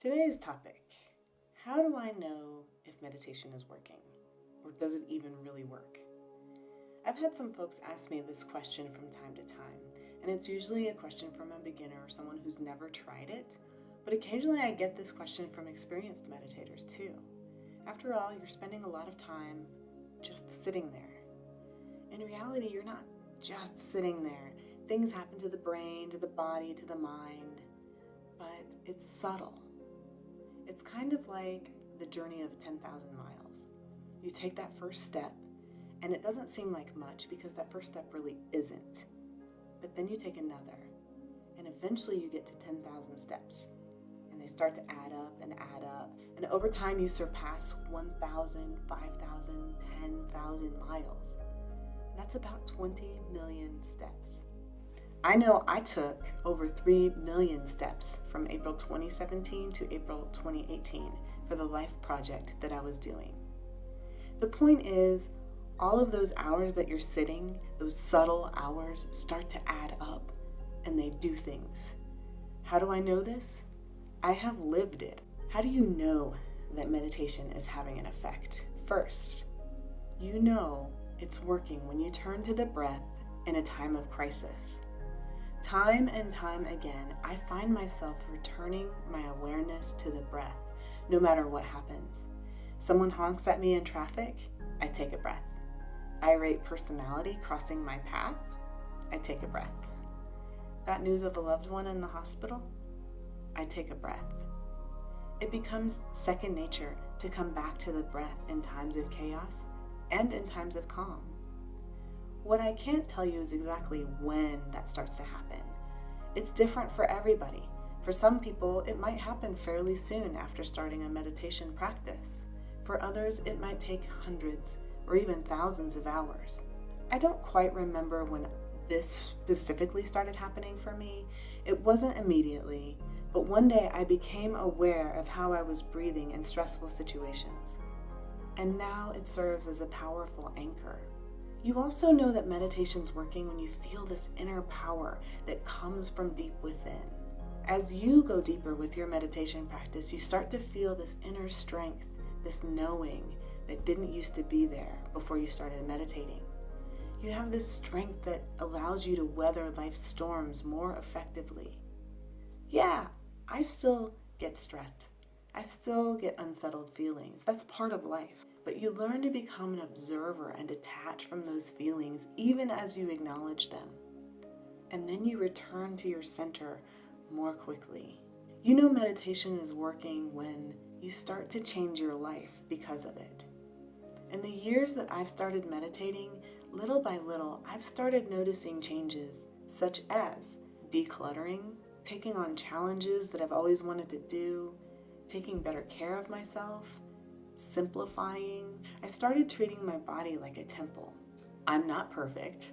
Today's topic: how do I know if meditation is working? Or does it even really work? I've had some folks ask me this question from time to time, and it's usually a question from a beginner or someone who's never tried it, but occasionally I get this question from experienced meditators too. After all, you're spending a lot of time just sitting there. In reality, you're not just sitting there. Things happen to the brain, to the body, to the mind, but it's subtle. It's kind of like the journey of 10,000 miles. You take that first step, and it doesn't seem like much because that first step really isn't. But then you take another, and eventually you get to 10,000 steps. And they start to add up, and over time you surpass 1,000, 5,000, 10,000 miles. That's about 20 million steps. I know I took over 3 million steps from April 2017 to April 2018 for the life project that I was doing. The point is, all of those hours that you're sitting, those subtle hours, start to add up and they do things. How do I know this? I have lived it. How do you know that meditation is having an effect? First, you know it's working when you turn to the breath in a time of crisis. Time and time again, I find myself returning my awareness to the breath, no matter what happens. Someone honks at me in traffic, I take a breath. Irate personality crossing my path, I take a breath. Got news of a loved one in the hospital, I take a breath. It becomes second nature to come back to the breath in times of chaos and in times of calm. What I can't tell you is exactly when that starts to happen. It's different for everybody. For some people, it might happen fairly soon after starting a meditation practice. For others, it might take hundreds or even thousands of hours. I don't quite remember when this specifically started happening for me. It wasn't immediately, but one day I became aware of how I was breathing in stressful situations. And now it serves as a powerful anchor. You also know that meditation's working when you feel this inner power that comes from deep within. As you go deeper with your meditation practice, you start to feel this inner strength, this knowing that didn't used to be there before you started meditating. You have this strength that allows you to weather life's storms more effectively. Yeah, I still get stressed. I still get unsettled feelings. That's part of life. But you learn to become an observer and detach from those feelings even as you acknowledge them. And then you return to your center more quickly. You know meditation is working when you start to change your life because of it. In the years that I've started meditating, little by little, I've started noticing changes such as decluttering, taking on challenges that I've always wanted to do, taking better care of myself, simplifying. I started treating my body like a temple. I'm not perfect.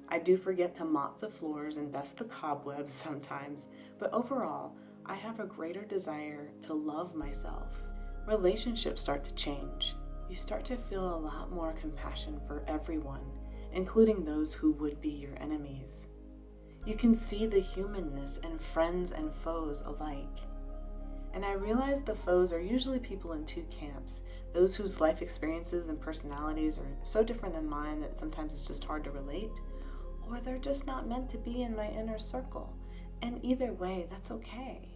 I do forget to mop the floors and dust the cobwebs sometimes, but overall, I have a greater desire to love myself. Relationships start to change. You start to feel a lot more compassion for everyone, including those who would be your enemies. You can see the humanness in friends and foes alike. And I realize the foes are usually people in two camps, those whose life experiences and personalities are so different than mine that sometimes it's just hard to relate, or they're just not meant to be in my inner circle. And either way, that's okay.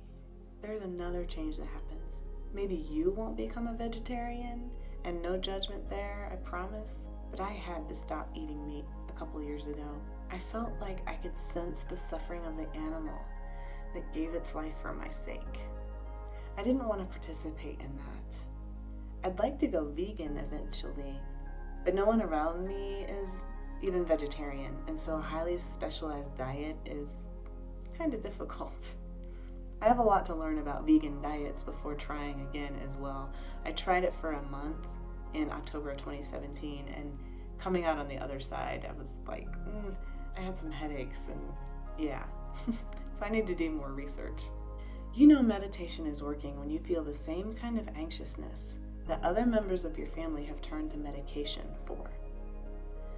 There's another change that happens. Maybe you won't become a vegetarian, and no judgment there, I promise, but I had to stop eating meat a couple years ago. I felt like I could sense the suffering of the animal that gave its life for my sake. I didn't want to participate in that. I'd like to go vegan eventually, but no one around me is even vegetarian, and so a highly specialized diet is kind of difficult. I have a lot to learn about vegan diets before trying again as well. I tried it for a month in October of 2017, and coming out on the other side, I was like, I had some headaches, and yeah. So I need to do more research. You know meditation is working when you feel the same kind of anxiousness that other members of your family have turned to medication for.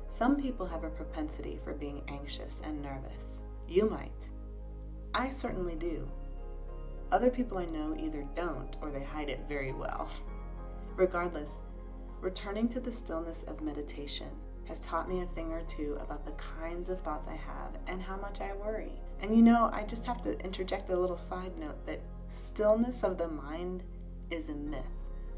Some people have a propensity for being anxious and nervous. You might. I certainly do. Other people I know either don't or they hide it very well. Regardless, returning to the stillness of meditation has taught me a thing or two about the kinds of thoughts I have and how much I worry. And I just have to interject a little side note that stillness of the mind is a myth,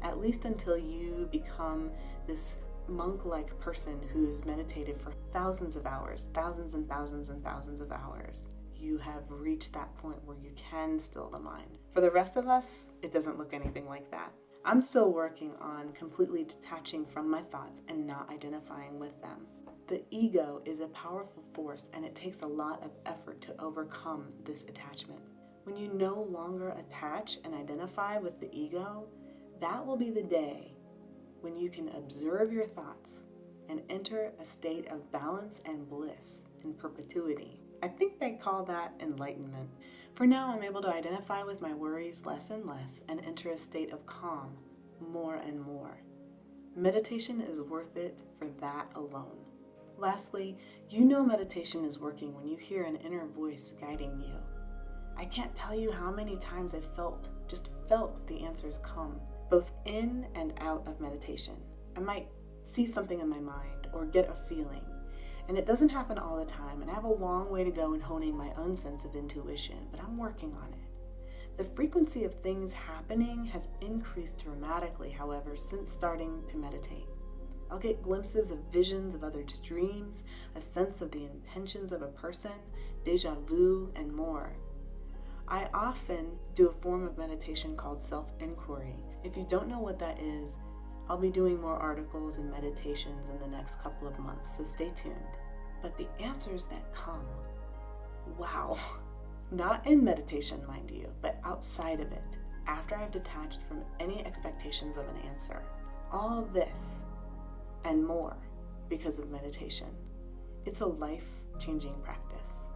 at least until you become this monk-like person who's meditated for thousands of hours, thousands and thousands and thousands of hours. You have reached that point where you can still the mind. For the rest of us, it doesn't look anything like that. I'm still working on completely detaching from my thoughts and not identifying with them. The ego is a powerful force, and it takes a lot of effort to overcome this attachment. When you no longer attach and identify with the ego, that will be the day when you can observe your thoughts and enter a state of balance and bliss in perpetuity. I think they call that enlightenment. For now, I'm able to identify with my worries less and less and enter a state of calm more and more. Meditation is worth it for that alone. Lastly, meditation is working when you hear an inner voice guiding you. I can't tell you how many times I've felt the answers come, both in and out of meditation. I might see something in my mind or get a feeling. And it doesn't happen all the time, and I have a long way to go in honing my own sense of intuition, but I'm working on it. The frequency of things happening has increased dramatically, however, since starting to meditate. I'll get glimpses of visions of others' dreams, a sense of the intentions of a person, deja vu, and more. I often do a form of meditation called self-inquiry. If you don't know what that is, I'll be doing more articles and meditations in the next couple of months, so stay tuned. But the answers that come, wow. Not in meditation, mind you, but outside of it, after I've detached from any expectations of an answer. All of this and more because of meditation. It's a life-changing practice.